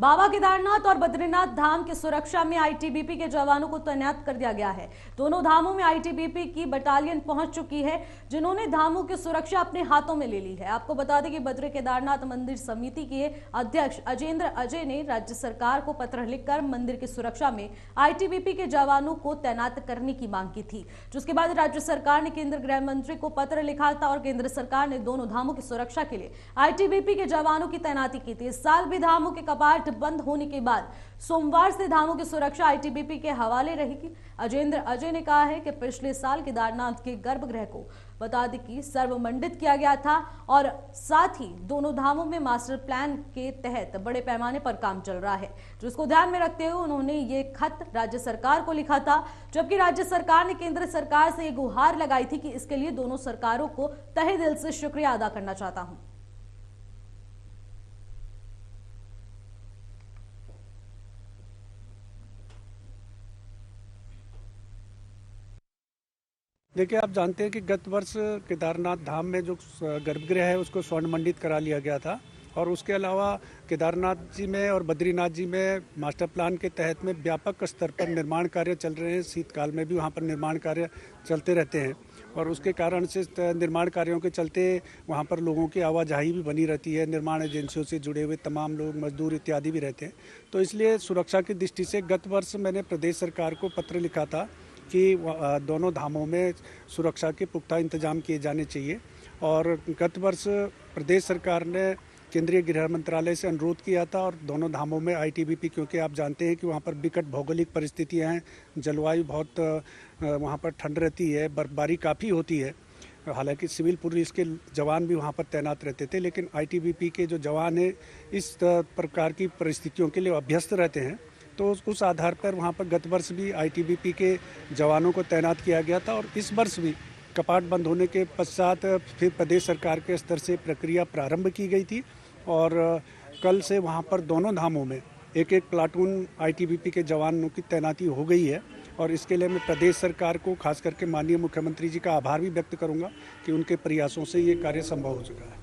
बाबा केदारनाथ और बद्रीनाथ धाम की सुरक्षा में आईटीबीपी के जवानों को तैनात कर दिया गया है। दोनों धामों में आईटीबीपी की बटालियन पहुंच चुकी है, जिन्होंने धामों की सुरक्षा अपने हाथों में ले ली है। आपको बता दें कि बद्री केदारनाथ मंदिर समिति के अध्यक्ष अजेंद्र अजय ने राज्य सरकार को पत्र लिखकर मंदिर की सुरक्षा में आईटीबीपी के जवानों को तैनात करने की मांग की थी, जिसके बाद राज्य सरकार ने केंद्रीय गृह मंत्री को पत्र लिखा था और केंद्र सरकार ने दोनों धामों की सुरक्षा के लिए आईटीबीपी के जवानों की तैनाती की थी। इस साल भी धामों के कपाट बंद होने के बाद सोमवार से धामों की सुरक्षा आईटीबीपी के हवाले रहेगी। अजेंद्र अजय ने कहा है कि पिछले साल केदारनाथ के गर्भगृह को बता दें कि सर्वमंडित किया गया था और साथ ही दोनों धामों में मास्टर प्लान के तहत बड़े पैमाने पर काम चल रहा है, जिसको ध्यान में रखते हुए उन्होंने ये खत राज्य सरकार को लिखा था, जबकि राज्य सरकार ने केंद्र सरकार से ये गुहार लगाई थी कि इसके लिए दोनों सरकारों को तहे दिल से शुक्रिया अदा करना चाहता हूं। देखिए, आप जानते हैं कि गत वर्ष केदारनाथ धाम में जो गर्भगृह है उसको स्वर्ण मंडित करा लिया गया था और उसके अलावा केदारनाथ जी में और बद्रीनाथ जी में मास्टर प्लान के तहत में व्यापक स्तर पर निर्माण कार्य चल रहे हैं। शीतकाल में भी वहाँ पर निर्माण कार्य चलते रहते हैं और उसके कारण से निर्माण कार्यों के चलते वहाँ पर लोगों की आवाजाही भी बनी रहती है। निर्माण एजेंसियों से जुड़े हुए तमाम लोग, मजदूर इत्यादि भी रहते हैं। तो इसलिए सुरक्षा की दृष्टि से गत वर्ष मैंने प्रदेश सरकार को पत्र लिखा था कि दोनों धामों में सुरक्षा के पुख्ता इंतजाम किए जाने चाहिए और गत वर्ष प्रदेश सरकार ने केंद्रीय गृह मंत्रालय से अनुरोध किया था और दोनों धामों में आईटीबीपी, क्योंकि आप जानते हैं कि वहाँ पर विकट भौगोलिक परिस्थितियाँ हैं, जलवायु बहुत वहाँ पर ठंड रहती है, बर्फबारी काफ़ी होती है। हालांकि सिविल पुलिस के जवान भी वहाँ पर तैनात रहते थे, लेकिन आईटीबीपी के जो जवान हैं इस प्रकार की परिस्थितियों के लिए अभ्यस्त रहते हैं। तो उस आधार पर वहाँ पर गत वर्ष भी आईटीबीपी के जवानों को तैनात किया गया था और इस वर्ष भी कपाट बंद होने के पश्चात फिर प्रदेश सरकार के स्तर से प्रक्रिया प्रारंभ की गई थी और कल से वहाँ पर दोनों धामों में एक एक प्लाटून आईटीबीपी के जवानों की तैनाती हो गई है और इसके लिए मैं प्रदेश सरकार को, खास करके माननीय मुख्यमंत्री जी का आभार भी व्यक्त करूँगा कि उनके प्रयासों से ये कार्य संभव हो चुका है।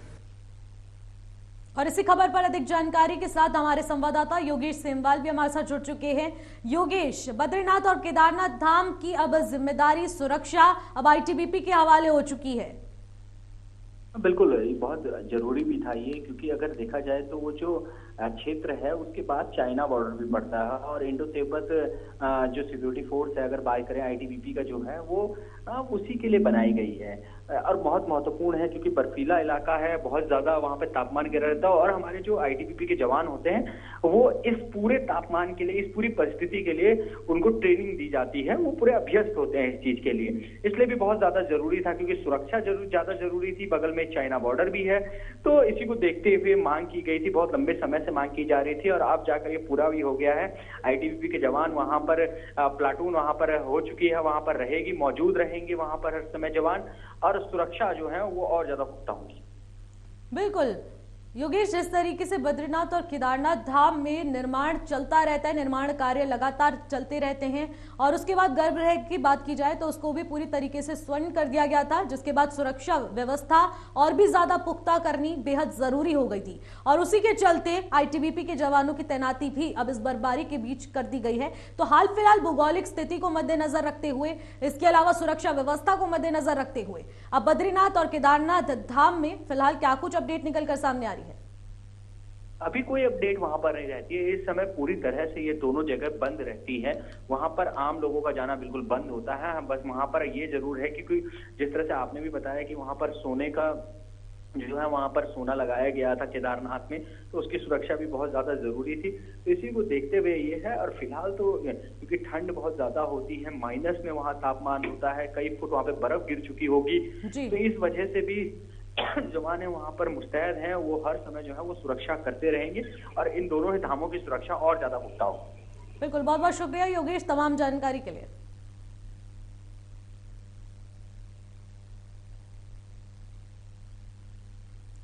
और इसी खबर पर अधिक जानकारी के साथ हमारे संवाददाता योगेश सेमवाल भी हमारे साथ जुड़ चुके हैं। योगेश, बद्रीनाथ और केदारनाथ धाम की अब जिम्मेदारी सुरक्षा अब आईटीबीपी के हवाले हो चुकी है। बिल्कुल, ये बहुत जरूरी भी था ये, क्योंकि अगर देखा जाए तो वो जो क्षेत्र है उसके बाद चाइना बॉर्डर भी पड़ता है और इंडो तिब्बत जो सिक्योरिटी फोर्स है, अगर बात करें आईटीबीपी का जो है वो उसी के लिए बनाई गई है और बहुत महत्वपूर्ण है, क्योंकि बर्फीला इलाका है, बहुत ज्यादा वहाँ पे तापमान गिरा रहता है और हमारे जो आईटीबीपी के जवान होते हैं वो इस पूरे तापमान के लिए, इस पूरी परिस्थिति के लिए उनको ट्रेनिंग दी जाती है, वो पूरे अभ्यस्त होते हैं इस चीज के लिए। इसलिए भी बहुत ज्यादा जरूरी था, क्योंकि सुरक्षा ज्यादा जरूरी थी, बगल में चाइना बॉर्डर भी है। तो इसी को देखते हुए मांग की गई थी, बहुत लंबे समय से मांग की जा रही थी और अब जाकर ये पूरा भी हो गया है। आईटीबीपी के जवान वहां पर, प्लाटून वहां पर हो चुकी है, वहां पर रहेगी, मौजूद रहेंगे वहां पर हर समय जवान, और सुरक्षा जो है वो और ज्यादा पुख्ता होगी। बिल्कुल योगेश, जिस तरीके से बद्रीनाथ और केदारनाथ धाम में निर्माण चलता रहता है, निर्माण कार्य लगातार चलते रहते हैं और उसके बाद गर्भगृह की बात की जाए तो उसको भी पूरी तरीके से स्वर्ण कर दिया गया था, जिसके बाद सुरक्षा व्यवस्था और भी ज्यादा पुख्ता करनी बेहद जरूरी हो गई थी और उसी के चलते आईटीबीपी के जवानों की तैनाती भी अब इस बर्फबारी के बीच कर दी गई है। तो हाल फिलहाल भौगोलिक स्थिति को मद्देनजर रखते हुए, इसके अलावा सुरक्षा व्यवस्था को मद्देनजर रखते हुए अब बद्रीनाथ और केदारनाथ धाम में फिलहाल क्या कुछ अपडेट निकलकर सामने आ रही है? अभी कोई अपडेट वहां पर नहीं रहती है। इस समय पूरी तरह से ये दोनों जगह बंद रहती है, वहां पर आम लोगों का जाना बिल्कुल बंद होता है। बस वहां पर ये जरूर है, क्योंकि जिस तरह से आपने भी बताया कि वहां पर सोने का जो है, वहां पर सोना लगाया गया था केदारनाथ में, तो उसकी सुरक्षा भी बहुत ज्यादा जरूरी थी। तो इसी को देखते हुए ये है। और फिलहाल तो क्योंकि ठंड बहुत ज्यादा होती है, माइनस में वहां तापमान होता है, कई फुट वहां पे बर्फ गिर चुकी होगी, तो इस वजह से भी जवान है वहां पर मुस्तैद हैं, वो हर समय जो है वो सुरक्षा करते रहेंगे और इन दोनों ही धामों की सुरक्षा और ज्यादा पुख्ता होगी। बिल्कुल, बहुत बहुत शुक्रिया योगेश तमाम जानकारी के लिए।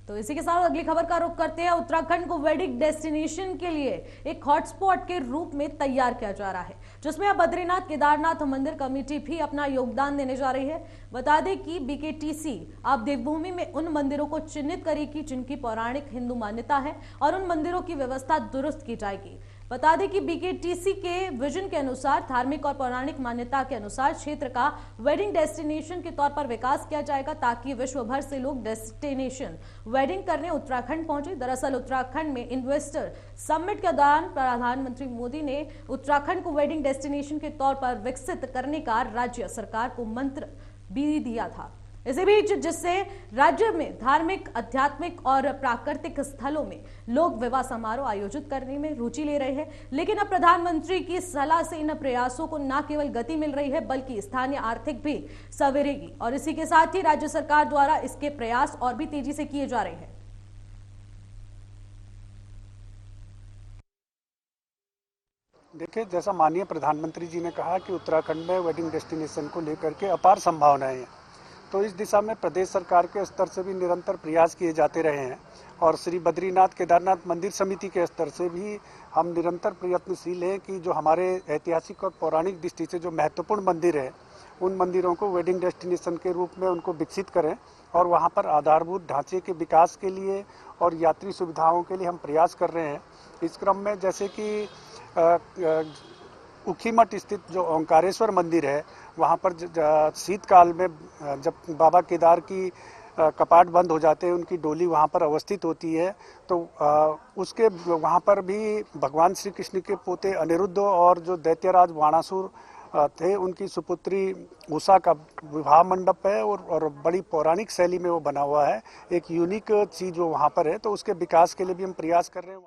तो इसी के साथ अगली खबर का रुख करते हैं। उत्तराखंड को वेडिंग डेस्टिनेशन के लिए एक हॉटस्पॉट के रूप में तैयार किया जा रहा है, जिसमें अब बद्रीनाथ केदारनाथ मंदिर कमेटी भी अपना योगदान देने जा रही है। बता दें कि बीकेटीसी अब देवभूमि में उन मंदिरों को चिन्हित करेगी जिनकी पौराणिक हिंदू मान्यता है और उन मंदिरों की व्यवस्था दुरुस्त की जाएगी। बता दें कि बीकेटीसी के विजन के अनुसार धार्मिक और पौराणिक मान्यता के अनुसार क्षेत्र का वेडिंग डेस्टिनेशन के तौर पर विकास किया जाएगा, ताकि विश्व भर से लोग डेस्टिनेशन वेडिंग करने उत्तराखंड पहुंचे। दरअसल उत्तराखंड में इन्वेस्टर समिट के दौरान प्रधानमंत्री मोदी ने उत्तराखंड को वेडिंग डेस्टिनेशन के तौर पर विकसित करने का राज्य सरकार को मंत्र भी दिया था। इसी बीच जिससे राज्य में धार्मिक, आध्यात्मिक और प्राकृतिक स्थलों में लोग विवाह समारोह आयोजित करने में रुचि ले रहे हैं, लेकिन अब प्रधानमंत्री की सलाह से इन प्रयासों को न केवल गति मिल रही है बल्कि स्थानीय आर्थिक भी सवेरेगी और इसी के साथ ही राज्य सरकार द्वारा इसके प्रयास और भी तेजी से किए जा रहे हैं। देखिए, जैसा माननीय प्रधानमंत्री जी ने कहा कि उत्तराखंड में वेडिंग डेस्टिनेशन को लेकर के अपार संभावनाएं हैं, तो इस दिशा में प्रदेश सरकार के स्तर से भी निरंतर प्रयास किए जाते रहे हैं और श्री बद्रीनाथ केदारनाथ मंदिर समिति के स्तर से भी हम निरंतर प्रयत्नशील हैं कि जो हमारे ऐतिहासिक और पौराणिक दृष्टि से जो महत्वपूर्ण मंदिर है उन मंदिरों को वेडिंग डेस्टिनेशन के रूप में उनको विकसित करें और वहाँ पर आधारभूत ढांचे के विकास के लिए और यात्री सुविधाओं के लिए हम प्रयास कर रहे हैं। इस क्रम में जैसे कि उखीमठ स्थित जो ओंकारेश्वर मंदिर है, वहाँ पर शीतकाल में जब बाबा केदार की कपाट बंद हो जाते हैं, उनकी डोली वहाँ पर अवस्थित होती है, तो उसके वहाँ पर भी भगवान श्री कृष्ण के पोते अनिरुद्ध और जो दैत्यराज वाणासुर थे उनकी सुपुत्री उषा का विवाह मंडप है और बड़ी पौराणिक शैली में वो बना हुआ है। एक यूनिक चीज़ वो वहाँ पर है, तो उसके विकास के लिए भी हम प्रयास कर रहे हैं।